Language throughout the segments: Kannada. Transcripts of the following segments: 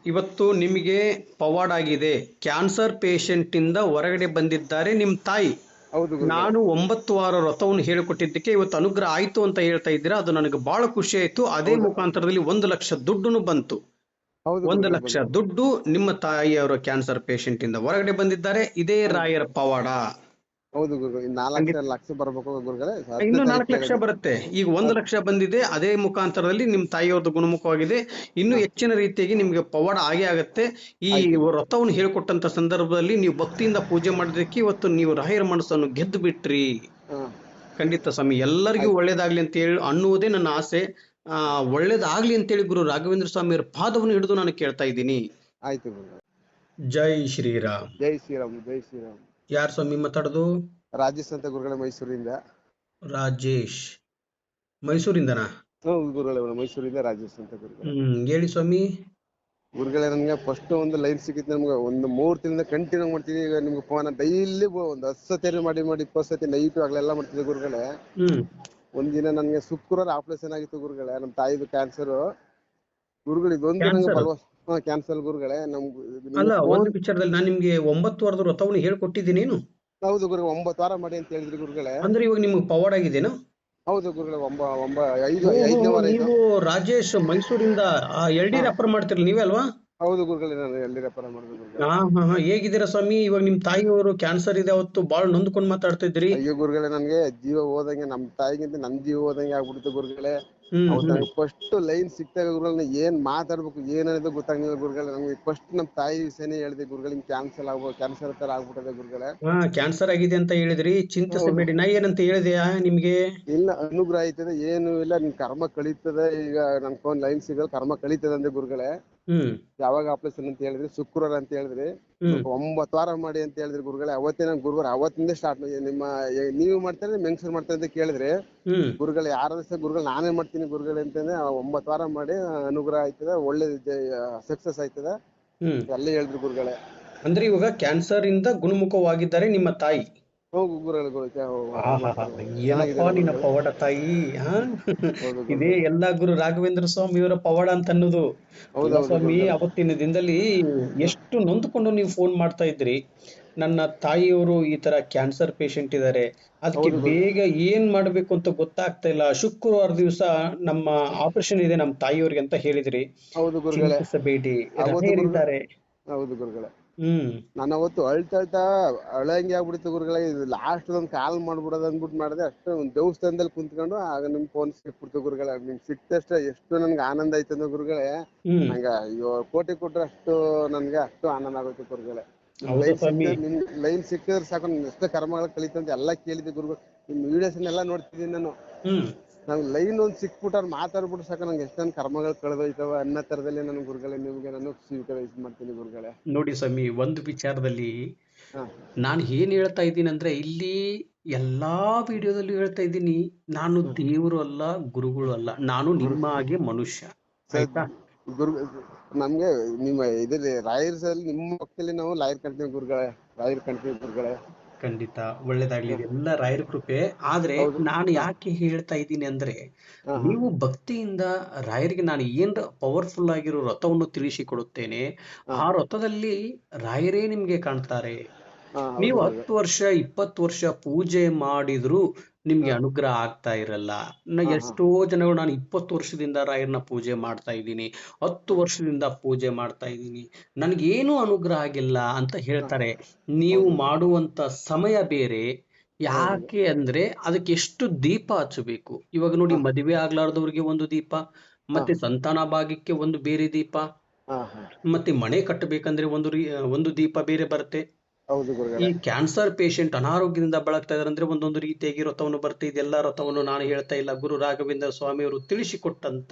ಇವತ್ತು ನಿಮಗೆ ಪವಾಡ ಆಗಿದೆ. ಕ್ಯಾನ್ಸರ್ ಪೇಷಂಟ್ ಇಂದ ಹೊರಗಡೆ ಬಂದಿದ್ದಾರೆ ನಿಮ್ಮ ತಾಯಿ. ಹೌದು ಗುರುಗಳೇ. ನಾನು 9 ವಾರ ವ್ರತವನ್ನು ಹೇಳಿಕೊಟ್ಟಿದ್ದಕ್ಕೆ ಇವತ್ತು ಅನುಗ್ರಹ ಆಯ್ತು ಅಂತ ಹೇಳ್ತಾ ಇದ್ದೀರಾ. ಅದು ನನಗೆ ಬಹಳ ಖುಷಿ ಆಯ್ತು. ಅದೇ ಹೌದು ಮುಖಾಂತರದಲ್ಲಿ 1,00,000 ದುಡ್ಡುನು ಬಂತು. ಹೌದು ಒಂದು ಗುರುಗಳೇ ಲಕ್ಷ ಬಂತು. ದುಡ್ಡು ನಿಮ್ಮ ತಾಯಿಯವರು ಕ್ಯಾನ್ಸರ್ ಪೇಷಂಟ್ ಇಂದ ಹೊರಗಡೆ ಬಂದಿದ್ದಾರೆ. ಇದೇ ಹೌದು ರಾಯರ ಪವಾಡ. ಹೌದು ಗುರುಗಳೇ. ಇನ್ನು 4 ಖಂಡಿತ ಲಕ್ಷ ಬರ್ಬೇಕು ಗುರುಗಳೇ. 10ನೇ ಇನ್ನು ತಾರೀಕು 4 ಲಕ್ಷ ಹೇಳಿದ್ರು. ಬರುತ್ತೆ. ಈಗ 1 ಲಕ್ಷ ಬಂದಿದೆ. ಅದೇ ಮುಖಾಂತರದಲ್ಲಿ ನಿಮ್ಮ ತಾಯಿಯವ್ರದ್ದು ಗುಣಮುಖವಾಗಿದೆ. ಇನ್ನು ಹಾ, ಹೆಚ್ಚಿನ ರೀತಿಯಾಗಿ ನಿಮಗೆ ಪವಾಡ ಆಗೇ ಆಗತ್ತೆ. ಈ ಆಯ್ತು ಗುರು. ವ್ರತವನ್ನು ಹೇಳ್ಕೊಟ್ಟಂತ ಸಂದರ್ಭದಲ್ಲಿ ನೀವು ಭಕ್ತಿಯಿಂದ ಪೂಜೆ ಮಾಡಿದ್ದಕ್ಕೆ ಇವತ್ತು ನೀವು ರಾಯರ ಮನಸ್ಸನ್ನು ಗೆದ್ದು ಬಿಟ್ರಿ. ಹಾ, ಖಂಡಿತ ಸ್ವಾಮಿ, ಎಲ್ಲರಿಗೂ ಆಯ್ತು ಒಳ್ಳೇದಾಗ್ಲಿ ಅಂತ ಹೇಳಿ ಅನ್ನುವುದೇ ನನ್ನ ಆಸೆ. ಒಳ್ಳೇದಾಗ್ಲಿ ಅಂತೇಳಿ ಗುರು ರಾಘವೇಂದ್ರ ಸ್ವಾಮಿಯವರ ಪಾದವನ್ನು ಹಿಡಿದು ನಾನು ಕೇಳ್ತಾ ಇದ್ದೀನಿ. ಆಯ್ತು ಗುರುಗಳೇ. ಜೈ ಶ್ರೀರಾಮ್. ಜೈ ಶ್ರೀರಾಮ್ ಜೈ ಶ್ರೀರಾಮ್. ಯಾರು ಸ್ವಾಮಿ ಮಾತಾಡೋದು? ರಾಜೇಶ್ ಅಂತ ಗುರುಗಳೇ, ಮೈಸೂರಿಂದ. ರಾಜೇಶ್, ಮೈಸೂರಿಂದನಾ? ಹೌದು ಗುರುಗಳೇ, ಮೈಸೂರಿಂದ ರಾಜೇಶ್ ಅಂತ ಗುರುಗಳೇ. ಹೇಳಿ ಸ್ವಾಮಿ. ಗುರುಗಳೇ, ನನ್ಗೆ ಫಸ್ಟ್ ಒಂದು ಲೈನ್ ಸಿಕ್ಕಿತ್ತು. ನಮ್ಗೆ ಒಂದು 3 ತಿಂಗಳಿಂದ ಕಂಟಿನ್ಯೂ ಮಾಡ್ತೀವಿ. ಈಗ ನಿಮ್ಗೆ ಫೋನ್ ಡೈಲಿ ಒಂದು 10 ಸತಿ ಮಾಡಿ 20 ಸತಿ ನೈಟ್ ಆಗ್ಲೆಲ್ಲ ಮಾಡ್ತಿದ್ದೆ ಗುರುಗಳೇ. ಹ್ಮ್ ಒಂದಿನ ನನ್ಗೆ ಶುಕ್ರವಾರ ಆಪರೇಷನ್ ಆಗಿತ್ತು ಗುರುಗಳೇ. ನಮ್ಮ ತಾಯಿದು ಕ್ಯಾನ್ಸರ್. ಗುರುಗಳು ಇದೊಂದು ನಂಗೆ ಕ್ಯಾನ್ಸರ್ ಕ್ಯಾನ್ಸರ್ ಗುರುಗಳೇ. ಅಲ್ಲ, ನಿಮ್ಗೆ ಒಂದು ಫೋನ್. ವಿಚಾರದಲ್ಲಿ ನಾನು ನಿಮ್ಗೆ 9 ವಾರದ ವ್ರತವನ್ನು ಹೇಳ್ಕೊಟ್ಟಿದ್ದೀನೇನು? ಹೌದು ಗುರು, 9 ವಾರ ಮಾಡಿ ಅಂತ ಹೇಳಿದ್ರಿ ಗುರುಗಳೇ. ಅಂದ್ರೆ ಇವಾಗ ನಿಮ್ಗೆ ಪವಾಡ ಆಗಿದೇನು? ಹೌದು ಗುರುಗಳೇ. ಓಹೋ, 5ನೇ ವಾರ ಇದು. ನೀವು ರಾಜೇಶ್ ಮೈಸೂರಿಂದ ಎಲ್ ಡಿ ರೆಫರ್ ಮಾಡ್ತಿರಲ್ಲ ನೀವೇ ಅಲ್ವಾ? ಹೌದು ಗುರುಗಳೇ, ನಾನು ಎಲ್ಲಿ ರೆಫರ್ ಮಾಡಿದೆ ಗುರುಗಳೇ. ಹಾ, ಹೇಗಿದ್ದೀರಾ ಸ್ವಾಮಿ? ಇವಾಗ ನಿಮ್ ತಾಯಿಯವರು ಕ್ಯಾನ್ಸರ್ ಇದೆ, ಅವತ್ತು ಬಾಳ ನೊಂದ್ಕೊಂಡು ಮಾತಾಡ್ತಾ ಇದ್ರಿ. ಅಯ್ಯೋ ಗುರುಗಳೇ, ನನ್ಗೆ ಜೀವ ಹೋದಂಗೆ, ನಮ್ಮ ತಾಯಿಗಿಂತ ನನ್ ಜೀವ ಹೋದಂಗೆ ಆಗ್ಬಿಡ್ತು ಗುರುಗಳೇ. ಅವತ್ತು ಹ್ಮ್ ನಂಗೆ ಫಸ್ಟ್ ಲೈನ್ ಸಿಕ್ತಾಗ ಗುರುಗಳನ್ನ ಏನ್ ಮಾತಾಡ್ಬೇಕು ಏನನ್ನೋದು ಗೊತ್ತಾಗ್ಲಿಲ್ಲ ಗುರುಗಳೇ. ನಮ್ಗೆ ಫಸ್ಟ್ ನಮ್ಮ ತಾಯಿ ವಿಷಯನೇ ಹೇಳಿದೆ ಗುರುಗಳೇ. ಹಿಂಗ್ ಕ್ಯಾನ್ಸರ್ ತರ ಆಗ್ಬಿಟ್ಟದೆ ಗುರುಗಳೇ. ಕ್ಯಾನ್ಸರ್ ಆಗಿದೆ ಅಂತ ಹೇಳಿದ್ರಿ. ಹೌದು. ಚಿಂತಿಸಬೇಡಿ. ನಾ ಏನಂತ ಹೇಳಿದೆಯಾ ನಿಮ್ಗೆ? ಇಲ್ಲ, ಅನುಗ್ರಹ ಆಯ್ತದೆ, ಏನು ಇಲ್ಲ, ನಿನ್ ಕರ್ಮ ಕಳೀತದೆ. ಈಗ ನನ್ ಫೋನ್ ಲೈನ್ ಸಿಗಲ್ಲ, ಕರ್ಮ ಕಳೀತದೆ ಅಂದೆ ಗುರುಗಳೇ. ಹ್ಮ್ ಯಾವಾಗ ಆಪರೇಷನ್ ಅಂತ ಹೇಳಿದ್ರಿ? ಶುಕ್ರವಾರ ಅಂತ ಹೇಳಿದ್ರಿ. ಹ್ಮ್ 9 ವಾರ ಮಾಡಿ ಅಂತ ಹೇಳಿದ್ರಿ ಗುರುಗಳೇ. ಅವತ್ತೇ ನಾನು ಗುರುವಾರ ಅವತ್ತಿಂದ ಸ್ಟಾರ್ಟ್. ನಿಮ್ಮ ನೀವು ಮಾಡ್ತಾರೆ ಮೆನ್ಷನ್ ಮಾಡ್ತಾರೆ ಅಂತ ಕೇಳಿದ್ರಿ ಹ್ಮ್ ಗುರುಗಳು. ಯಾರ ಗುರುಗಳು ನಾನೇ ಮಾಡ್ತೀನಿ ಗುರುಗಳು ಅಂತಂದ್ರೆ 9 ವಾರ ಮಾಡಿ ಅನುಗ್ರಹ ಆಯ್ತದ, ಒಳ್ಳೆ ಸಕ್ಸಸ್ ಆಯ್ತದ ಹ್ಮ್ ಎಲ್ಲ ಹೇಳಿದ್ರು ಗುರುಗಳೇ. ಅಂದ್ರೆ ಇವಾಗ ಕ್ಯಾನ್ಸರ್ ಇಂದ ಗುಣಮುಖವಾಗಿದ್ದಾರೆ ನಿಮ್ಮ ತಾಯಿ. ಹೋಗು ಗುರುಗಳು. ಆಹಾಹಾ, ಏನಪ್ಪಾ ಚೆನ್ನಾಗಿದ್ದಾರೆ ನಿನ್ನ ಗುರುಗಳೇ. ಪವಾಡ ತಾಯಿ. ಹೌದು ಇದೇ ಗುರುಗಳೇ. ಎಲ್ಲಾ ಗುರು ರಾಘವೇಂದ್ರ ಸ್ವಾಮಿಯವರ ಪವಾಡ ಅಂತ ಅನ್ನೋದು. ಅಲ್ಲ ಹೌದೌದು ಸ್ವಾಮಿ, ಗುರುಗಳೇ. ಅವತ್ತಿನ ದಿನದಲ್ಲಿ ಎಷ್ಟು ನೊಂದುಕೊಂಡು ನೀವು ಫೋನ್ ಮಾಡ್ತಾ ಇದ್ರಿ. ನನ್ನ ತಾಯಿಯವರು ಈ ತರ ಕ್ಯಾನ್ಸರ್ ಪೇಷಂಟ್ ಇದ್ದಾರೆ, ಅದಕ್ಕೆ ಹೌದು ಗುರು. ಬೇಗ ಏನ್ ಮಾಡ್ಬೇಕು ಅಂತ ಗೊತ್ತಾಗ್ತಾ ಇಲ್ಲ. ಶುಕ್ರವಾರ ದಿವಸ ನಮ್ಮ ಆಪರೇಷನ್ ಇದೆ ನಮ್ಮ ತಾಯಿಯವ್ರಿಗೆ ಅಂತ ಹೇಳಿದ್ರಿ. ಹೌದು ಗುರುಗಳೇ. ಚಿಂತಿಸಬೇಡಿ, ಅವತ್ತು ಗುರುಗಳು. ರಾಯರಿದ್ದಾರೆ. ಹೌದು ಗುರುಗಳೇ. ಹ್ಮ್ ನಾನು ಅವತ್ತು ಅಳ್ತಾ ಅಳಂಗೆ ಆಗ್ಬಿಡ್ತು ಗುರುಗಳೇ. ಇದು ಲಾಸ್ಟ್ ಒಂದು ಕಾಲ್ ಮಾಡ್ಬಿಡೋದು ಅಂದ್ಬಿಟ್ಟು ಮಾಡಿದೆ. ಅಷ್ಟು ಒಂದು ದೇವಸ್ಥಾನದಲ್ಲಿ ಕುಂತ್ಕೊಂಡು ಆಗ ನಿಮ್ ಫೋನ್ ಸಿಕ್ಬಿಡ್ತು ಗುರುಗಳೇ. ನಿಮ್ ಸಿಕ್ತಷ್ಟೇ ಎಷ್ಟು ನನ್ಗೆ ಆನಂದ ಆಯ್ತಂದ್ರೆ ಗುರುಗಳೇ. ಹ್ಮ್ ನಂಗೆ ಅಯ್ಯೋ, ಕೋಟಿ ಕೊಟ್ರೆ ಅಷ್ಟು ನನ್ಗೆ ಅಷ್ಟು ಆನಂದ ಆಗುತ್ತೆ ಗುರುಗಳೇ. ನಿಮ್ ಹೌದಾ ಲೈನ್ ಸ್ವಾಮಿ? ಸಿಕ್ಕಿದ್ರೆ ನಿಮ್ ಲೈನ್ ಸಿಕ್ಕಿದ್ರೆ ಸಾಕು, ನನ್ ಎಷ್ಟು ಕರ್ಮಗಳು ಕಳೀತಂತ ಎಲ್ಲ ಕೇಳಿದ್ದೆ ಗುರುಗಳು. ನಿಮ್ ವಿಡಿಯೋಸ್ನೆಲ್ಲ ನೋಡ್ತಿದ್ದೀನಿ ನಾನು. ಹ್ಮ್ ನಂಗೆ ಲೈನ್ ಒಂದು ಸಿಕ್ಬಿಟ್ಟಾರ ಮಾತಾಡ್ಬಿಟ್ಟು ಸಾಕು, ನಂಗೆ ಎಷ್ಟೊಂದು ಕರ್ಮಗಳು ಕಳೆದೋಯ್ತವ ಅನ್ನೋ ಥರದಲ್ಲಿ ನಾನು ಗುರುಗಳೇ ನಿಮ್ಗೆ ನಾನು ಸ್ವೀಕಾರ ಮಾಡ್ತೀನಿ ಗುರುಗಳೇ. ನೋಡಿ ಸ್ವಾಮಿ, ಒಂದು ವಿಚಾರದಲ್ಲಿ ಹಾ, ನಾನು ಏನ್ ಹೇಳ್ತಾ ಇದ್ದೀನಿ ಅಂದ್ರೆ, ಇಲ್ಲಿ ಎಲ್ಲಾ ವಿಡಿಯೋದಲ್ಲೂ ಹೇಳ್ತಾ ಇದ್ದೀನಿ, ನಾನು ದೇವರು ಅಲ್ಲ, ಗುರುಗಳು ಅಲ್ಲ, ನಾನು ನಿಮ್ಮ ಹಾಗೆ ಮನುಷ್ಯ. ಆಯ್ತಾ? ಗುರು ನಮ್ಗೆ ನಿಮ್ಮ ಇದ್ರಲ್ಲಿ ರಾಯರ್ಸಲ್ಲಿ ನಿಮ್ಮ ಪಕ್ಕದಲ್ಲಿ ನಾವು ಲಾಯರ್ ಕಂಡ್ತೀವಿ ಗುರುಗಳೇ. ರಾಯರ್ ಕಂಡ್ತೀವಿ ಗುರುಗಳೇ. ಖಂಡಿತ ಒಳ್ಳೇದಾಗ್ಲಿ. ಇದೆಲ್ಲ ರಾಯರ ಕೃಪೆ. ಆದ್ರೆ ಹೌದು. ನಾನು ಹಾ, ಯಾಕೆ ಹೇಳ್ತಾ ಇದ್ದೀನಿ ಅಂದ್ರೆ, ಹಾ, ಹಾ, ನೀವು ಭಕ್ತಿಯಿಂದ ರಾಯರಿಗೆ ನಾನು ಏನ್ ಪವರ್ಫುಲ್ ಆಗಿರೋ ವ್ರತವನ್ನು ತಿಳಿಸಿಕೊಡುತ್ತೇನೆ, ಹಾ, ಆ ವ್ರತದಲ್ಲಿ ರಾಯರೇ ನಿಮ್ಗೆ ಕಾಣ್ತಾರೆ. ಹಾ, ಹೌದು ನೀವು ಗುರುಗಳೇ. 10 ವರ್ಷ 20 ವರ್ಷ ಪೂಜೆ ಮಾಡಿದ್ರು ನಿಮ್ಗೆ ಹಾ, ಅನುಗ್ರಹ ಆಗ್ತಾ ಇರಲ್ಲ. ಹಾ, ಹಾ, ಎಷ್ಟೋ ಜನಗಳು, ನಾನು 20 ವರ್ಷದಿಂದ ರಾಯರನ್ನ ಪೂಜೆ ಮಾಡ್ತಾ ಇದ್ದೀನಿ, 10 ವರ್ಷದಿಂದ ಪೂಜೆ ಮಾಡ್ತಾ ಇದ್ದೀನಿ, ನನ್ಗೇನು ಅನುಗ್ರಹ ಆಗಿಲ್ಲ ಅಂತ ಹಾ, ಹೇಳ್ತಾರೆ. ನೀವು ಹೌದು. ಮಾಡುವಂತ ಸಮಯ ಬೇರೆ. ಹೌದು. ಯಾಕೆ ಅಂದ್ರೆ ಅದಕ್ಕೆ ಎಷ್ಟು ದೀಪ ಹಚ್ಚಬೇಕು. ಇವಾಗ ನೋಡಿ, ಹಾ, ಮದುವೆ ಆಗ್ಲಾರ್ದವ್ರಿಗೆ ಒಂದು ದೀಪ, ಹಾ, ಮತ್ತೆ ಸಂತಾನ ಭಾಗ್ಯಕ್ಕೆ ಒಂದು ಬೇರೆ ದೀಪ, ಹಾ, ಹಾ, ಮತ್ತೆ ಮನೆ ಕಟ್ಟಬೇಕಂದ್ರೆ ಒಂದು ದೀಪ ಬೇರೆ ಬರುತ್ತೆ. ಹೌದು ಈ ಗುರುಗಳೇ. ಕ್ಯಾನ್ಸರ್ ಪೇಷಂಟ್ ಅನಾರೋಗ್ಯದಿಂದ ಬಳಲ್ತಾ ಇದಾರೆ ಅಂದ್ರೆ ಒಂದೊಂದು ರೀತಿಯಾಗಿ ವ್ರತವನ್ನು ಬರುತ್ತೆ. ಇದೆಲ್ಲ ವ್ರತವನ್ನು ನಾನು ಹೇಳ್ತಾ ಇಲ್ಲ, ಗುರು ರಾಘವೇಂದ್ರ ಸ್ವಾಮಿಯವರು ತಿಳಿಸಿಕೊಟ್ಟಂತ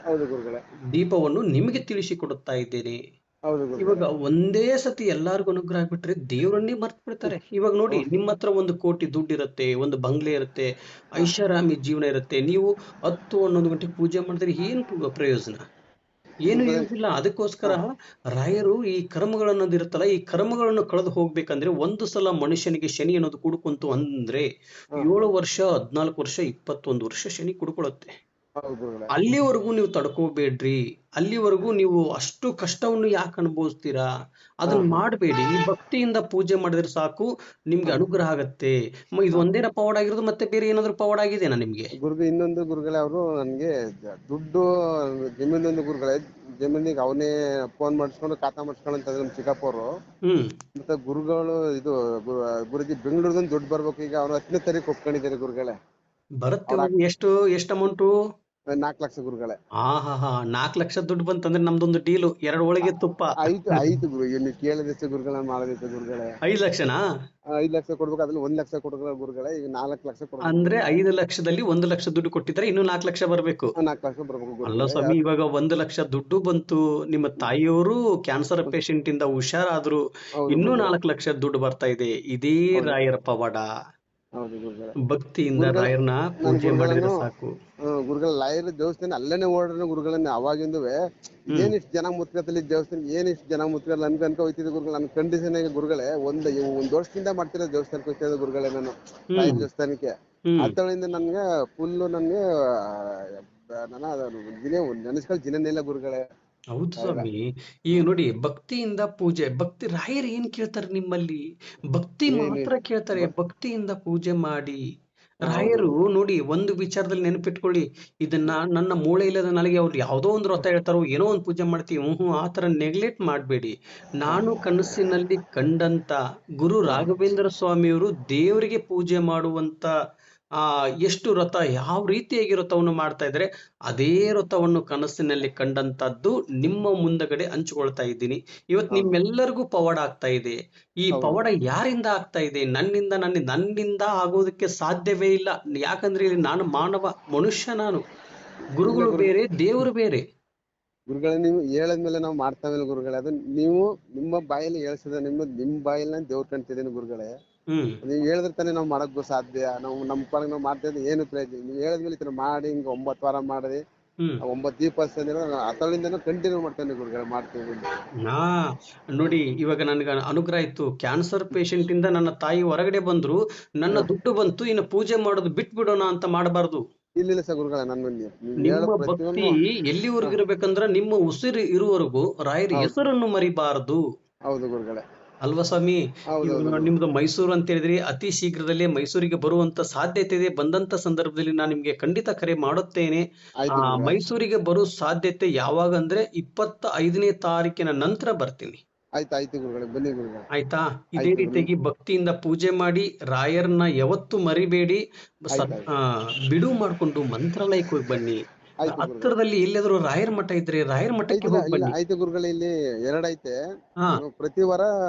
ಹೌದು ಗುರುಗಳೇ. ದೀಪವನ್ನು ನಿಮಗೆ ತಿಳಿಸಿಕೊಡುತ್ತಾ ಇದ್ದೇನೆ. ಹೌದು ಗುರುಗಳೇ. ಇವಾಗ ಒಂದೇ ಸತಿ ಎಲ್ಲಾರ್ಗು ಅನುಗ್ರಹ ಆಗ್ಬಿಟ್ರೆ ದೇವರನ್ನೇ ಮರ್ತು ಬಿಡ್ತಾರೆ. ಇವಾಗ ನೋಡಿ, ಹೌದು. ನಿಮ್ಮ ಹತ್ರ 1 ಕೋಟಿ ದುಡ್ಡು ಇರುತ್ತೆ, ಒಂದು ಬಂಗ್ಲೆ ಇರುತ್ತೆ, ಹಾ, ಐಷಾರಾಮಿ ಜೀವನ ಇರುತ್ತೆ. ನೀವು 10-11 ಗಂಟೆ ಪೂಜೆ ಮಾಡಿದ್ರೆ ಏನು ಪ್ರಯೋಜನ? ಏನು ಗುರುಗಳೇ. ಯೂಸ್ ಇಲ್ಲ. ಅದಕ್ಕೋಸ್ಕರ ಹಾ, ರಾಯರು ಈ ಕರ್ಮಗಳನ್ನೋದು ಇರುತ್ತಲ್ಲ, ಈ ಕರ್ಮಗಳನ್ನು ಕಳೆದು ಹೋಗ್ಬೇಕಂದ್ರೆ ಒಂದು ಸಲ ಮನುಷ್ಯನಿಗೆ ಶನಿ ಅನ್ನೋದು ಕುಡ್ಕೊಂತು ಅಂದ್ರೆ ಹಾ, 7 ವರ್ಷ 14 ವರ್ಷ 21 ವರ್ಷ ಶನಿ ಕುಡ್ಕೊಳ್ಳುತ್ತೆ. ಹೌದು ಗುರುಗಳೇ. ಅಲ್ಲಿವರೆಗೂ ನೀವು ತಡ್ಕೋಬೇಡ್ರಿ. ಅಲ್ಲಿವರೆಗೂ ನೀವು ಅಷ್ಟು ಕಷ್ಟವನ್ನು ಯಾಕೆ ಅನುಭವಿಸ್ತೀರಾ? ಹಾ ಅದನ್ನ ಹಾ ಮಾಡಬೇಡಿ. ಈ ಭಕ್ತಿಯಿಂದ ಪೂಜೆ ಮಾಡಿದ್ರೆ ಸಾಕು, ನಿಮ್ಗೆ ಹಾ ಅನುಗ್ರಹ ಆಗತ್ತೆ. ಇದು ಹಾ ಒಂದೇನ ಪವಾಡ ಆಗಿರೋದು, ಮತ್ತೆ ಬೇರೆ ಏನಾದ್ರು ಪವಾಡ ಆಗಿದೆನಾ ನಿಮ್ಗೆ? ಇನ್ನೊಂದು ಗುರುಗಳೇ, ಅವರು ನನ್ಗೆ ದುಡ್ಡು ಜಮೀನೊಂದು ಗುರುಗಳೇ, ಜಮೀನಿಗೆ ಅವನೇ ಫೋನ್ ಮಾಡಿಸ್ಕೊಂಡು ಖಾತಾ ಮಾಡಿಸ್ಕೊಂಡು ಅಂತ ನಮ್ಮ ಚಿಕ್ಕಪ್ಪರು. ಹ್ಮ್. ಮತ್ತೆ ಗುರುಗಳು ಇದು ಗುರುಜಿ ಬೆಂಗಳೂರಿಂದ ದುಡ್ಡು ಬರ್ಬೇಕು, ಈಗ ಅವ್ರು 10ನೇ ತಾರೀಕು ಒಪ್ಕೊಂಡಿದ್ದಾರೆ ಗುರುಗಳೇ. ಬರುತ್ತೆ ಅವ್ರ ಹೋಗಿ. ಎಷ್ಟು ಅಮೌಂಟು? 4 ಲಕ್ಷ ಗುರುಗಳೇ. ಹಾ 4 ಲಕ್ಷ ದುಡ್ಡು ಬಂತಂದ್ರೆ ನಮ್ದೊಂದು ಡೀಲು, 2 ಹೋಳಿಗೆ ತುಪ್ಪ. ಆಯ್ತು ಗುರು, ನೀವು ಕೇಳಿದಷ್ಟೇ ಗುರುಗಳೇ, ಮಾಡೋದೈತೆ ಗುರುಗಳೇ. 5 ಲಕ್ಷನಾ? 5 ಲಕ್ಷ ಕೊಡ್ಬೇಕು, ಅದ್ರಲ್ಲಿ 1 ಲಕ್ಷ ಕೊಡ್ಬೇಕು ಗುರುಗಳೇ. ಈಗ 4 ಲಕ್ಷ ಕೊಡ್ಬೇಕು ಅಂದ್ರೆ ಗುರುಗಳೇ. 5 ಲಕ್ಷದಲ್ಲಿ 1 ಲಕ್ಷ ದುಡ್ಡು ಕೊಟ್ಟಿದ್ರೆ ಇನ್ನೂ 4 ಲಕ್ಷ ಬರ್ಬೇಕು. 4 ಲಕ್ಷ ಬರ್ಬೇಕು ಅಲ್ಲ ಗುರುಗಳೇ. ಸ್ವಾಮಿ, ಇವಾಗ 1 ಲಕ್ಷ ದುಡ್ಡು ಬಂತು, ನಿಮ್ಮ ತಾಯಿಯವರು ಕ್ಯಾನ್ಸರ್ ಪೇಷಂಟ್ ಇಂದ ಹುಷಾರಾದ್ರು, ಹೌದು ಇನ್ನೂ ಗುರುಗಳೇ. 4 ಲಕ್ಷ ದುಡ್ಡು ಬರ್ತಾ ಇದೆ. ಇದೇ ಹೌದು ರಾಯರ ಪವಾಡ. ಹೌದು ಗುರುಗಳೇ. ಭಕ್ತಿಯಿಂದ ಗುರುಗಳೇ, ರಾಯರ್ನ ನಾನು ಪೂಜೆ ಮಾಡಿದ್ರೆ ಗುರುಗಳನ್ನು ಸಾಕು. ಗುರುಗಳ ಲಾಯರ್ ದೇವಸ್ಥಾನ ಅಲ್ಲೇನೆ ಓಡ್ರ ಗುರುಗಳನ್ನ ಅವಾಗಿಂದುವೆ. ಹ್ಮ್. ಏನಿಷ್ಟು ಜನ ಮುತ್ಕತ್ತಲ್ಲಿ ದೇವಸ್ಥಾನ, ಏನಿಷ್ಟು ಜನ ಮುತ್ಕಲ್ಲ ಅನ್ಕ ಹೋಯ್ತಿದ್ದೆ ಗುರುಗಳು. ನನ್ನ ಕಂಡೀಷನ್ ಆಗಿ ಗುರುಗಳೇ, ಒಂದ್ ವರ್ಷದಿಂದ ಮಾಡ್ತಿರೋ ದೇವಸ್ಥಾನಕ್ಕೆ ಹೋಗ್ತಿದ್ದೆ ಗುರುಗಳೇ ನಾನು, ತಾಯಿ ಹ್ಮ್. ದೇವಸ್ಥಾನಕ್ಕೆ. ಹ್ಮ್. ಅತ್ತಳಿಂದ ನನ್ಗೆ ಫುಲ್ಲು ನನ್ಗೆ ನನ್ನ ದಿನ ನೆನೆಸ್ಕೊಳ್ಳಿ ದಿನನೇ ಇಲ್ಲ ಗುರುಗಳೇ. ಹೌದು ಸ್ವಾಮಿ. ಈಗ ನೋಡಿ, ಭಕ್ತಿಯಿಂದ ಪೂಜೆ, ರಾಯರು ಏನ್ ಕೇಳ್ತಾರೆ ನಿಮ್ಮಲ್ಲಿ? ಭಕ್ತಿ ಏನಿ ಮಾತ್ರ ಕೇಳ್ತಾರೆ. ಬ- ಭಕ್ತಿಯಿಂದ ಪೂಜೆ ಮಾಡಿ. ಹೌದು ರಾಯರು ನೋಡಿ, ಒಂದು ವಿಚಾರದಲ್ಲಿ ನೆನಪಿಟ್ಕೊಳ್ಳಿ, ಇದನ್ನ ನನ್ನ ಮೂಳೆ ಇಲ್ಲದ ನಾಳೆಗೆ ಅವ್ರು ಯಾವ್ದೋ ಒಂದು ವ್ರತ ಹೇಳ್ತಾರೋ, ಏನೋ ಒಂದು ಪೂಜೆ ಮಾಡ್ತೀವಿ, ಆ ತರ ನೆಗ್ಲೆಕ್ಟ್ ಮಾಡ್ಬೇಡಿ. ಹಾ ನಾನು ಕನಸಿನಲ್ಲಿ ಕಂಡಂತ ಗುರು ಹಾ ರಾಘವೇಂದ್ರ ಸ್ವಾಮಿಯವರು ದೇವರಿಗೆ ಪೂಜೆ ಮಾಡುವಂತ ಎಷ್ಟು ವ್ರತ, ಯಾವ ರೀತಿಯಾಗಿ ವ್ರತವನ್ನು ಮಾಡ್ತಾ ಇದ್ದಾರೆ, ಅದೇ ವ್ರತವನ್ನು ಕನಸಿನಲ್ಲಿ ಕಂಡಂತದ್ದು ನಿಮ್ಮ ಮುಂದಗಡೆ ಹಂಚಿಕೊಳ್ತಾ ಇದ್ದೀನಿ. ಇವತ್ತು ಹೌದು ನಿಮ್ಮೆಲ್ಲರಿಗೂ ಪವಾಡ ಆಗ್ತಾ ಇದೆ. ಈ ಹೌದು ಪವಾಡ ಯಾರಿಂದ ಆಗ್ತಾ ಇದೆ? ನನ್ನಿಂದ ಆಗೋದಕ್ಕೆ ಸಾಧ್ಯವೇ ಇಲ್ಲ. ಯಾಕಂದ್ರೆ ಇಲ್ಲಿ ನಾನು ಮಾನವ, ಮನುಷ್ಯ. ನಾನು, ಇಲ್ಲ ಗುರುಗಳು ಗುರು ಬೇರೆ, ದೇವರು ಬೇರೆ. ಗುರುಗಳೇ, ನೀವು ಹೇಳದ್ಮೇಲೆ ನಾವು ಮಾಡ್ತಾವಿಲ್ಲ ಗುರುಗಳೇ. ಅದು ನೀವು ನಿಮ್ಮ ಬಾಯಲ್ಲಿ ಹೇಳ್ಸಿದ ನಿಮ್ಮ ಬಾಯಲ್ಲಿ ನಾನು ದೇವ್ರು ಕಾಣ್ತಿದ್ದೀನಿ ಗುರುಗಳೇ. ಹ್ಮ್. ನೀವು ಹೇಳಿದ್ರೆ ತಾನೇ ನಾವು ಮಾಡಕ್ಕೂ ಸಾಧ್ಯ. ನಾವು ನಮ್ಮ ಪಾಡಿಗೆ ನಾವು ಮಾಡ್ತಾ ಇದ್ರೆ ಏನು ಪ್ರಯೋಜನ? ನೀವು ಹೇಳಿದ್ಮೇಲೆ ಈ ತರ ಮಾಡಿ ಹಿಂಗ 9 ವಾರ ಮಾಡಿದೆ, ಹ್ಮ್. 9 ದೀಪ ಹಚ್ತಿದ್ರೆ ಅದರಲ್ಲಿಂದನೂ ಕಂಟಿನ್ಯೂ ಮಾಡ್ತೇನೆ ಗುರುಗಳೇ, ಮಾಡ್ತೀವಿ. ನಾ ನೋಡಿ, ಇವಾಗ ನನ್ಗೆ ಅನುಗ್ರಹ ಇತ್ತು, ಕ್ಯಾನ್ಸರ್ ಪೇಷಂಟ್ ಇಂದ ನನ್ನ ತಾಯಿ ಹೊರಗಡೆ ಬಂದ್ರು, ನನ್ನ ಹ. ದುಡ್ಡು ಬಂತು, ಇನ್ನು ಪೂಜೆ ಮಾಡೋದು ಬಿಟ್ಬಿಡೋಣ ಅಂತ ಮಾಡಬಾರ್ದು. ಇಲ್ಲ ಸರ್ ಗುರುಗಳೇ, ನೀವು ಹೇಳೋ ನಿಮ್ಮ ಭಕ್ತಿ ಪ್ರತಿಯೊಂದು. ಎಲ್ಲಿವರೆಗೂ ಹ. ಇರ್ಬೇಕಂದ್ರ, ನಿಮ್ಮ ಉಸಿರು ಇರುವವರೆಗೂ ರಾಯರ ಹೌದು ಹೆಸರನ್ನು ಮರಿಬಾರದು. ಹೌದು ಗುರುಗಳೇ. ಅಲ್ವಾ ಸ್ವಾಮಿ? ಹೌದೌದು ಇವಾಗ ಗುರುಗಳೇ. ನಿಮ್ದು ಮೈಸೂರು ಅಂತ ಹೇಳಿದ್ರಿ, ಅತಿ ಶೀಘ್ರದಲ್ಲೇ ಮೈಸೂರಿಗೆ ಬರುವಂತ ಸಾಧ್ಯತೆ ಇದೆ. ಬಂದಂತ ಸಂದರ್ಭದಲ್ಲಿ ನಾನು ನಿಮ್ಗೆ ಖಂಡಿತ ಕರೆ ಮಾಡುತ್ತೇನೆ. ಆಯ್ತು ಗುರುಗಳೇ. ಮೈಸೂರಿಗೆ ಬರೋ ಸಾಧ್ಯತೆ ಯಾವಾಗ ಅಂದ್ರೆ 25ನೇ ತಾರೀಕಿನ ನಂತರ ಬರ್ತೀನಿ. ಆಯ್ತು ಗುರುಗಳೇ, ಬನ್ನಿ ಗುರುಗಳೇ. ಆಯ್ತಾ? ಇದೇ ಆಯ್ತು ರೀತಿಯಾಗಿ ಭಕ್ತಿಯಿಂದ ಪೂಜೆ ಮಾಡಿ, ರಾಯರ್ನ ಯಾವತ್ತು ಮರಿಬೇಡಿ. ಆಯ್ತು ಆಯ್ತು ಬಿಡುವು ಮಾಡ್ಕೊಂಡು ಮಂತ್ರಾಲಯಕ್ಕೆ ಹೋಗಿ ಬನ್ನಿ. ಆಯ್ತು ಗುರುಗಳೇ. ಹತ್ತಿರದಲ್ಲಿ ಎಲ್ಲಾದ್ರೂ ರಾಯರ ಮಠ ಇದ್ರೆ ರಾಯರ ಮಠಕ್ಕೆ ಇಲ್ಲ ಹೋಗಿ ಇಲ್ಲ ಬನ್ನಿ. ಆಯ್ತು ಗುರುಗಳೇ, ಇಲ್ಲಿ 2 ಐತೆ. ಹಾ. ನಾನು ಪ್ರತಿ ವಾರ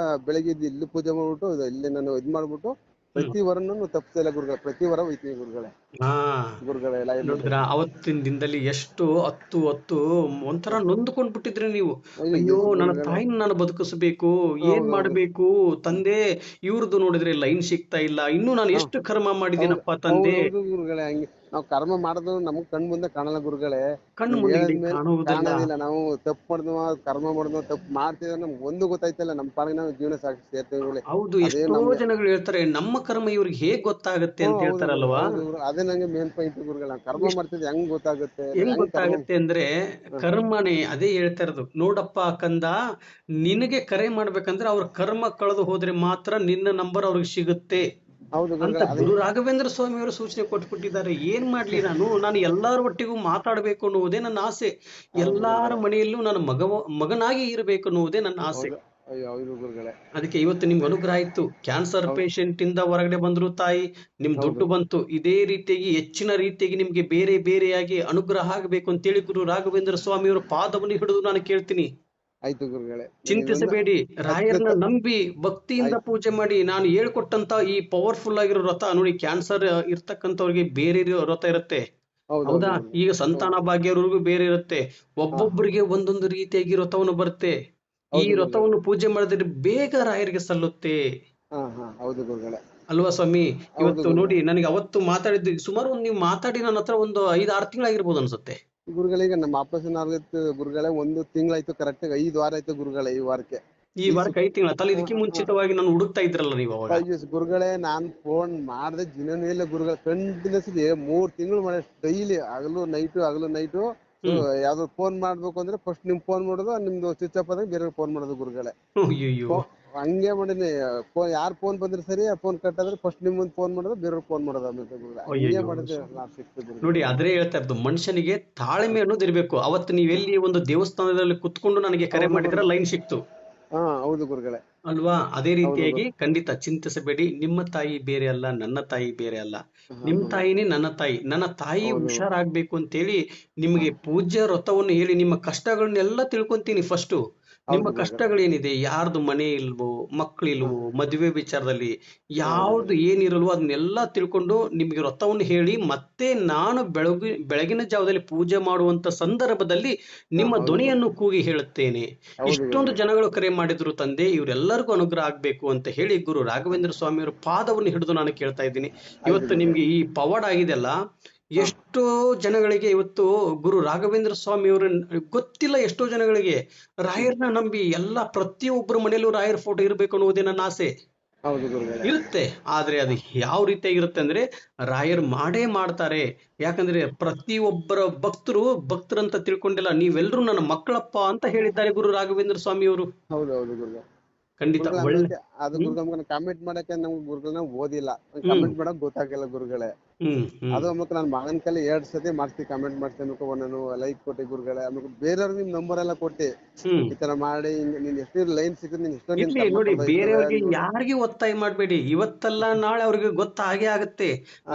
ಬೆಳಿಗ್ಗೆ ಇಲ್ಲಿ ಪೂಜೆ ಮಾಡ್ಬಿಟ್ಟು ಇಲ್ಲಿ ನಾನು ಮಾಡ್ಬಿಟ್ಟು ಹ್ಮ್. ಪ್ರತಿ ವಾರನು ತಪ್ಪಿಸಲ್ಲ ಗುರುಗಳೇ, ಪ್ರತಿ ವಾರ ಹೋಯ್ತೀನಿ ಗುರುಗಳೇ. ಹಾ. ಗುರುಗಳೇ ಎಲ್ಲ ನೋಡಿದ್ರ, ಅವತ್ತಿನ ದಿನದಲ್ಲಿ ಎಷ್ಟು ಹೊತ್ತು ಒಂಥರ ನೊಂದ್ಕೊಂಡ್ ಬಿಟ್ಟಿದ್ರಿ ನೀವು. ಅಯ್ಯೋ ಅಯ್ಯೋ, ನನ್ನ ಗುರುಗಳೇ. ತಾಯಿನ ನಾನು ಬದುಕಿಸ್ಬೇಕು, ಏನ್ ಹೌದೌದು. ಮಾಡ್ಬೇಕು ತಂದೆ? ಇವ್ರದ್ದು ನೋಡಿದ್ರೆ ಲೈನ್ ಸಿಗ್ತಾ ಇಲ್ಲ, ಇನ್ನು ನಾನು ಹ. ಎಷ್ಟು ಕರ್ಮ ಹೌದು ಮಾಡಿದ್ದೀನಪ್ಪ ತಂದೆ. ಹೌದೌದು ಗುರುಗಳೇ, ಹಂಗೆ ನಾವು ಕರ್ಮ ಮಾಡೋದು ನಮಗ್ ಕಣ್ ಮುಂದೆ ಕಾಣಲ್ಲ ಗುರುಗಳೇ. ಕಣ್ಣು ನೀವ್ ಮುಂದೆ ಹೇಳದ್ಮೇಲೆ ಕಾಣುವುದಲ್ಲ. ಕಾಣೋದಿಲ್ಲ. ನಾವು ತಪ್ಪು ಮಾಡಿದ್ವ, ಕರ್ಮ ಮಾಡಿದ್ವ, ತಪ್ಪು ಮಾಡ್ತಿದ್ರೆ ನಮ್ಗೆ ಒಂದು ಗೊತ್ತಾಯ್ತಲ್ಲ, ನಮ್ಮ ಪಾಡಿಗೆ ನಾವು ಜೀವನ ಸಾಗಿಸಿ ಸೇರ್ತೇವೆ ಗುರುಗಳೇ. ಹೌದು, ಅದೇ ಎಷ್ಟೋ ನಮ್ಗೆ. ಜನಗಳು ಹೇಳ್ತಾರೆ, ನಮ್ಮ ಕರ್ಮ ಇವ್ರಿಗೆ ಹೇಗ್ ಗೊತ್ತಾಗತ್ತೆ ಅಂತ ಹೌದು ಗುರು, ಹೇಳ್ತಾರಲ್ವಾ? ಹೌದು ಗುರು, ಅದೇ ನಂಗೆ ಮೇನ್ ಪಾಯಿಂಟ್ ಗುರುಗಳೇ. ನಾವು ಕರ್ಮ ಎಷ್ಟ್ ಮಾಡ್ತಿದ್ವಿ ಹೆಂಗ್ ಗೊತ್ತಾಗುತ್ತೆ, ನಾವ್ ಹೆಂಗ್ ಹೆಂಗ್ ಕರ್ಮ. ಗೊತ್ತಾಗತ್ತೆ ಅಂದ್ರೆ, ಹ. ಕರ್ಮನೇ ಅದೇ ಹೇಳ್ತಾ ಇರೋದು. ನೋಡಪ್ಪ ಕಂದ, ನಿನಗೆ ಕರೆ ಮಾಡ್ಬೇಕಂದ್ರೆ ಅವ್ರ ಕರ್ಮ ಕಳೆದು ಹೋದ್ರೆ ಮಾತ್ರ ನಿನ್ನ ನಂಬರ್ ಅವ್ರಿಗೆ ಸಿಗುತ್ತೆ ಹೌದು ಅಂತ ಗುರುಗಳೇ. ಅದೇ ಗುರು ರಾಘವೇಂದ್ರ ಸ್ವಾಮಿ ಅವರು ಸೂಚನೆ ಕೊಟ್ಬಿಟ್ಟಿದ್ದಾರೆ. ಏನ್ ಮಾಡ್ಲಿ ನಾನು ಎಲ್ಲಾರ ಒಟ್ಟಿಗೂ ಮಾತಾಡ್ಬೇಕು ಅನ್ನುವುದೇ ನನ್ನ ಆಸೆ. ಹೌದು ಎಲ್ಲಾರ ಗುರುಗಳೇ. ಮನೆಯಲ್ಲೂ ನನ್ನ ಮಗನಾಗಿ ಇರಬೇಕು ಅನ್ನುವುದೇ ನನ್ನ ಆಸೆ. ಹೌದು. ಅಯ್ಯೋ ಹೌದು ಗುರುಗಳೇ. ಅದಕ್ಕೆ ಇವತ್ತು ನಿಮ್ಗೆ ಅನುಗ್ರಹ ಇತ್ತು. ಕ್ಯಾನ್ಸರ್ ಹೌದು ಪೇಷಂಟ್ ಇಂದ ಹೊರಗಡೆ ಬಂದ್ರು ತಾಯಿ, ನಿಮ್ ಹೌದು ದುಡ್ಡು ಬಂತು. ಇದೇ ರೀತಿಯಾಗಿ ಹೆಚ್ಚಿನ ರೀತಿಯಾಗಿ ನಿಮ್ಗೆ ಬೇರೆ ಬೇರೆಯಾಗಿ ಅನುಗ್ರಹ ಆಗಬೇಕು ಅಂತೇಳಿ ಗುರು ರಾಘವೇಂದ್ರ ಸ್ವಾಮಿಯವರ ಪಾದವನ್ನು ಹಿಡಿದು ನಾನು ಕೇಳ್ತೀನಿ. ಆಯ್ತು ಗುರುಗಳೇ. ಇದೊಂದು ಚಿಂತಿಸಬೇಡಿ, ರಾಯರ್ನ ಅದ್ಭುತ. ನಂಬಿ ಭಕ್ತಿಯಿಂದ ಆಯ್ತು ಪೂಜೆ ಮಾಡಿ. ನಾನು ಹೇಳ್ಕೊಟ್ಟಂತ ಈ ಪವರ್ಫುಲ್ ಆಗಿರೋ ವ್ರತ ನೋಡಿ, ಕ್ಯಾನ್ಸರ್ ಇರ್ತಕ್ಕಂಥವ್ರಿಗೆ ಬೇರೆ ವ್ರತ ಇರುತ್ತೆ. ಹೌದೌದು ಹೌದಾ? ಗುರುಗಳೇ. ಈಗ ಹೌದು. ಸಂತಾನ ಭಾಗ್ಯವ್ರಿಗೂ ಬೇರೆ ಇರುತ್ತೆ. ಹಾ ಒಬ್ಬೊಬ್ಬರಿಗೆ ಒಂದೊಂದು ರೀತಿಯಾಗಿ ವ್ರತವನ್ನು ಬರುತ್ತೆ. ಈ ಹೌದು ಗುರುಗಳೇ. ವ್ರತವನ್ನು ಪೂಜೆ ಮಾಡಿದ್ರೆ ಬೇಗ ರಾಯರಿಗೆ ಸಲ್ಲುತ್ತೆ. ಹೌದು ಗುರುಗಳೇ. ಅಲ್ವಾ ಸ್ವಾಮಿ? ಹೌದು ಇವತ್ತು ನೋಡಿ, ಗುರುಗಳೇ. ನನಗೆ ಅವತ್ತು ಮಾತಾಡಿದ್ದು ಸುಮಾರು ನೀವು ಮಾತಾಡಿ ನನ್ನ ಹತ್ರ ಒಂದು 5-6 ತಿಂಗಳಾಗಿರ್ಬೋದು ಅನ್ಸುತ್ತೆ. ಗುರುಗಳೇ, ಈಗ ನಮ್ಮ ಆಪರೇಷನ್ ಆಗಿತ್ತು ಗುರುಗಳೇ, 1 ತಿಂಗಳಾಯ್ತು, ಕರೆಕ್ಟ್ ಆಗಿ 5 ವಾರ ಆಯ್ತು ಗುರುಗಳೇ, ಈ ವಾರಕ್ಕೆ. ಈ ವಾರ ಕೈ ತಿಂಗಳ ತಲೆ ಇದಕ್ಕೆ ಮುಂಚಿತವಾಗಿ ನಾನು ಹುಡುಕ್ತಾ ಇದ್ರಲ್ಲ ನೀವು ಅವಾಗ. ಗುರುಗಳೇ ನಾನ್ ಫೋನ್ ಮಾಡ್ದೆ ದಿನನೂ ಇಲ್ಲ ಗುರುಗಳೇ, ಕಂಟಿನ್ಯೂಸ್ಲಿ 3 ತಿಂಗಳು ಮಾಡಿ ಡೈಲಿ ಹಗಲು ನೈಟು ಯಾವ್ದು ಫೋನ್ ಮಾಡ್ಬೇಕು ಅಂದ್ರೆ ಫಸ್ಟ್ ನಿಮ್ ಫೋನ್ ಮಾಡೋದು, ನಿಮ್ದು ಸ್ವಿಚ್ ಆಫ್ ಆದಾಗ ಬೇರೆ ಫೋನ್ ಮಾಡೋದು ಗುರುಗಳೇ. ಅಯ್ಯಯ್ಯೋ. ಹಂಗೆ ಮಾಡೀನಿ. ಯಾರ್ ಫೋನ್ ಬಂದ್ರೆ ಸರಿ, ಆ ಫೋನ್ ಕಟ್ ಆದ್ರೆ ಫಸ್ಟ್ ನಿಮ್ಮೊಂದು ಫೋನ್ ಮಾಡೋದು, ಬೇರೆಯವ್ರ ಫೋನ್ ಮಾಡೋದು ಆಮೇಲೆ ಗುರುಗಳೇ. ಹಂಗೆ ಮಾಡಿದ್ರೆ ಲಾಸ್ಟ್ ಸಿಕ್ತು ಗುರುಗಳೇ. ನೋಡಿ ಅದೇ ಹೇಳ್ತಾ ಇರೋದು, ಮನುಷ್ಯನಿಗೆ ತಾಳ್ಮೆ ಅನ್ನೋದು ಇರ್ಬೇಕು. ಅವತ್ತು ನೀವೆಲ್ಲಿ ಒಂದು ದೇವಸ್ಥಾನದಲ್ಲಿ ಕುತ್ಕೊಂಡು ನನಗೆ ಕರೆ ಮಾಡಿದ್ರೆ ಲೈನ್ ಸಿಕ್ತು ಹೌದು ಗುರುಗಳೇ ಅಲ್ವಾ? ಅದೇ ರೀತಿಯಾಗಿ ಖಂಡಿತ ಚಿಂತಿಸಬೇಡಿ. ನಿಮ್ಮ ತಾಯಿ ಬೇರೆ ಅಲ್ಲ, ನನ್ನ ತಾಯಿ ಬೇರೆ ಅಲ್ಲ. ನಿಮ್ ತಾಯಿನೇ ನನ್ನ ತಾಯಿ. ನನ್ನ ತಾಯಿ ಹುಷಾರಾಗ್ಬೇಕು ಅಂತೇಳಿ ನಿಮಗೆ ಪೂಜ್ಯ ವ್ರತವನ್ನು ಹೇಳಿ ನಿಮ್ಮ ಕಷ್ಟಗಳನ್ನೆಲ್ಲ ತಿಳ್ಕೊಂತೀನಿ. ಫಸ್ಟ್ ನಿಮ್ಮ ಕಷ್ಟಗಳೇನಿದೆ, ಯಾರ್ದು ಮನೆ ಇಲ್ವೋ, ಮಕ್ಕಳಿಲ್ವೋ, ಮದುವೆ ವಿಚಾರದಲ್ಲಿ ಯಾವ್ದು ಏನಿರಲ್ವೋ ಅದನ್ನೆಲ್ಲ ತಿಳ್ಕೊಂಡು ನಿಮ್ಗೆ ವ್ರತವನ್ನು ಹೇಳಿ ಮತ್ತೆ ನಾನು ಬೆಳಗಿನ ಜಾವದಲ್ಲಿ ಪೂಜೆ ಮಾಡುವಂತ ಸಂದರ್ಭದಲ್ಲಿ ನಿಮ್ಮ ಧ್ವನಿಯನ್ನು ಕೂಗಿ ಹೇಳುತ್ತೇನೆ. ಇಷ್ಟೊಂದು ಜನಗಳು ಕರೆ ಮಾಡಿದ್ರು ತಂದೆ, ಇವರೆಲ್ಲರಿಗೂ ಅನುಗ್ರಹ ಆಗ್ಬೇಕು ಅಂತ ಹೇಳಿ ಗುರು ರಾಘವೇಂದ್ರ ಸ್ವಾಮಿಯವರ ಪಾದವನ್ನು ಹಿಡಿದು ನಾನು ಕೇಳ್ತಾ ಇದ್ದೀನಿ. ಇವತ್ತು ನಿಮ್ಗೆ ಈ ಪವಾಡ ಆಗಿದೆಲ್ಲ, ಎಷ್ಟೋ ಜನಗಳಿಗೆ ಇವತ್ತು ಗುರು ರಾಘವೇಂದ್ರ ಸ್ವಾಮಿಯವ್ರ ಗೊತ್ತಿಲ್ಲ. ಎಷ್ಟೋ ಜನಗಳಿಗೆ ರಾಯರ್ನ ನಂಬಿ ಎಲ್ಲ ಪ್ರತಿಯೊಬ್ಬರ ಮನೆಯಲ್ಲೂ ರಾಯರ್ ಫೋಟೋ ಇರ್ಬೇಕು ಅನ್ನೋದೇ ನನ್ನ ಆಸೆ ಇರುತ್ತೆ. ಆದ್ರೆ ಅದು ಯಾವ ರೀತಿಯಾಗಿರುತ್ತೆ ಅಂದ್ರೆ, ರಾಯರ್ ಮಾಡೇ ಮಾಡ್ತಾರೆ. ಯಾಕಂದ್ರೆ ಪ್ರತಿಯೊಬ್ಬರ ಭಕ್ತರಂತ ತಿಳ್ಕೊಂಡಿಲ್ಲ. ನೀವೆಲ್ಲರೂ ನನ್ನ ಮಕ್ಕಳಪ್ಪ ಅಂತ ಹೇಳಿದ್ದಾರೆ ಗುರು ರಾಘವೇಂದ್ರ ಸ್ವಾಮಿಯವರು. ಖಂಡಿತ ಅದು ನಮ್ಗೆ ಕಾಮೆಂಟ್ ಮಾಡಕ್ಕೆ ನಮ್ಗೆ ಗುರುಗಳನ್ನ ಓದಿಲ್ಲ, ಕಾಮೆಂಟ್ ಮಾಡಕ್ ಗೊತ್ತಾಗಲ್ಲ ಗುರುಗಳೇ. ಅದು ಆಮೇಲೆ ನನ್ನ ಮಗನ ಕೈಲಿ 2 ಸತಿ ಮಾಡ್ತಿ ಕಾಮೆಂಟ್ ಮಾಡ್ತೀನಿ, ನಾನು ಲೈಕ್ ಕೊಟ್ಟೆ ಗುರುಗಳೇ. ಆಮೇಲೆ ಬೇರೆಯವ್ರಿಗೆ ನಿಮ್ ನಂಬರ್ ಎಲ್ಲ ಕೊಟ್ಟೆ, ಈ ತರ ಮಾಡಿ ನೀನ್ ಎಷ್ಟು ಲೈನ್ ಸಿಗುತ್ತೆ, ನೀನ್ ಎಷ್ಟೋ ನೋಡಿ ಬೇರೆಯವ್ರಿಗೆ ಯಾರಿಗೂ ಒತ್ತಾಯ ಮಾಡ್ಬೇಡಿ. ಇವತ್ತಲ್ಲ ನಾಳೆ ಅವ್ರಿಗೆ ಗೊತ್ತಾಗೇ ಆಗತ್ತೆ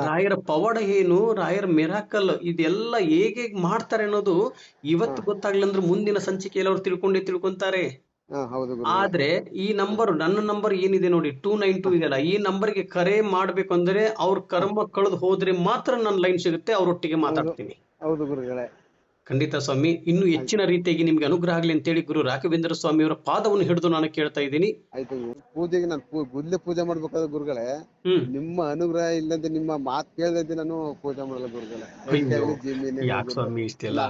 ರಾಯರ ಪವಾಡ ಏನು, ರಾಯರ ಮಿರಾಕಲ್ ಇದೆಲ್ಲ ಹೇಗೆ ಮಾಡ್ತಾರೆ ಅನ್ನೋದು. ಇವತ್ತು ಗೊತ್ತಾಗ್ಲಿಲ್ಲ ಅಂದ್ರೆ ಮುಂದಿನ ಸಂಚಿಕೆಯಲ್ಲಿ ಅವ್ರು ತಿಳ್ಕೊಂತಾರೆ. ಆದ್ರೆ ಈ ನಂಬರ್, ನನ್ನ ನಂಬರ್ ಏನಿದೆ ನೋಡಿ 292 ಇದೆಯಲ್ಲ, ಈ ನಂಬರ್ಗೆ ಕರೆ ಮಾಡ್ಬೇಕು ಅಂದ್ರೆ ಅವ್ರ ಕರ್ಮ ಕಳೆದು ಹೋದ್ರೆ ಮಾತ್ರ ನನ್ನ ಲೈನ್ ಸಿಗುತ್ತೆ, ಅವ್ರೊಟ್ಟಿಗೆ ಮಾತಾಡ್ತೀನಿ. ಖಂಡಿತ ಸ್ವಾಮಿ, ಇನ್ನು ಹೆಚ್ಚಿನ ರೀತಿಯಾಗಿ ನಿಮ್ಗೆ ಅನುಗ್ರಹ ಆಗ್ಲಿ ಅಂತೇಳಿ ಗುರು ರಾಘವೇಂದ್ರ ಸ್ವಾಮಿಯವರ ಪಾದವನ್ನು ಹಿಡಿದು ನಾನು ಕೇಳ್ತಾ ಇದ್ದೀನಿ. ಆಯ್ತು ಪೂಜೆಗೆ ನಾನು ಗುದ್ಲೆ ಪೂಜೆ ಮಾಡ್ಬೇಕಾದ್ರೆ ಗುರುಗಳೇ, ನಿಮ್ಮ ಅನುಗ್ರಹ ಇಲ್ಲಂತೆ, ನಿಮ್ಮ ಮಾತು ಕೇಳದಂತೆ ನಾನು ಪೂಜೆ ಮಾಡಲ್ಲ ಗುರುಗಳೇ. ಯಾಕೆ ಸ್ವಾಮಿ ಇಷ್ಟೆಲ್ಲ?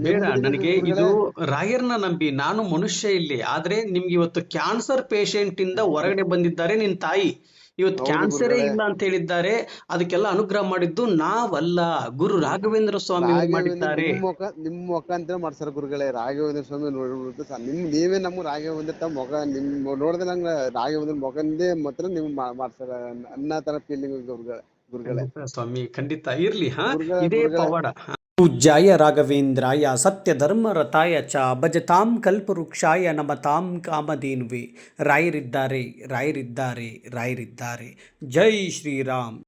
ಬೇಡ, ನನಗೆ ಇದು ರಾಯರ್ನ ನಂಬಿ, ನಾನು ಮನುಷ್ಯ ಇಲ್ಲಿ. ಆದ್ರೆ ನಿಮ್ಗೆ ಇವತ್ತು ಕ್ಯಾನ್ಸರ್ ಪೇಷಂಟ್ ಇಂದ ಹೊರಗಡೆ ಬಂದಿದ್ದಾರೆ ನಿನ್ ತಾಯಿ. ಇವತ್ತು ಕ್ಯಾನ್ಸರೇ ಇಲ್ಲ ಅಂತ ಹೇಳಿದ್ದಾರೆ. ಅದಕ್ಕೆಲ್ಲ ಅನುಗ್ರಹ ಮಾಡಿದ್ದು ನಾವಲ್ಲ, ಗುರು ರಾಘವೇಂದ್ರ ಸ್ವಾಮಿ ಮಾಡಿದ್ದಾರೆ. ನಿಮ್ ಮುಖ ಅಂತ ಮಾಡ್ಸಾರ ಗುರುಗಳೇ. ರಾಘವೇಂದ್ರ ಸ್ವಾಮಿ ನೋಡ್ಬಿಟ್ಟು ನೀವೇ ನಮ್ಗೆ ರಾಘವೇಂದ್ರ ಮುಖ ನಿಮ್ ನೋಡಿದ್ರೆ ನಂಗೆ ರಾಘವೇಂದ್ರ ಮುಖಂದೇ ಮಾತ್ರ ನಿಮ್ ಮಾಡ್ಸಾರ ಅನ್ನೋ ತರ ಫೀಲಿಂಗ್ ಗುರುಗಳೇ. ಸ್ವಾಮಿ ಖಂಡಿತ ಇರ್ಲಿ. ಇದೇ ಪವಾಡ. ಪೂಜ್ಯಾಯ ರಾಘವೇಂದ್ರಾಯ ಸತ್ಯಧರ್ಮರತಾಯ ಚ ಭಜತಾಂ ಕಲ್ಪವೃಕ್ಷಾಯ ನಮತಾಂ ಕಾಮಧೇನುವೆ. ರಾಯರಿದ್ದಾರೆ, ರಾಯರಿದ್ದಾರೆ, ರಾಯರಿದ್ದಾರೆ. ಜೈ ಶ್ರೀರಾಮ್.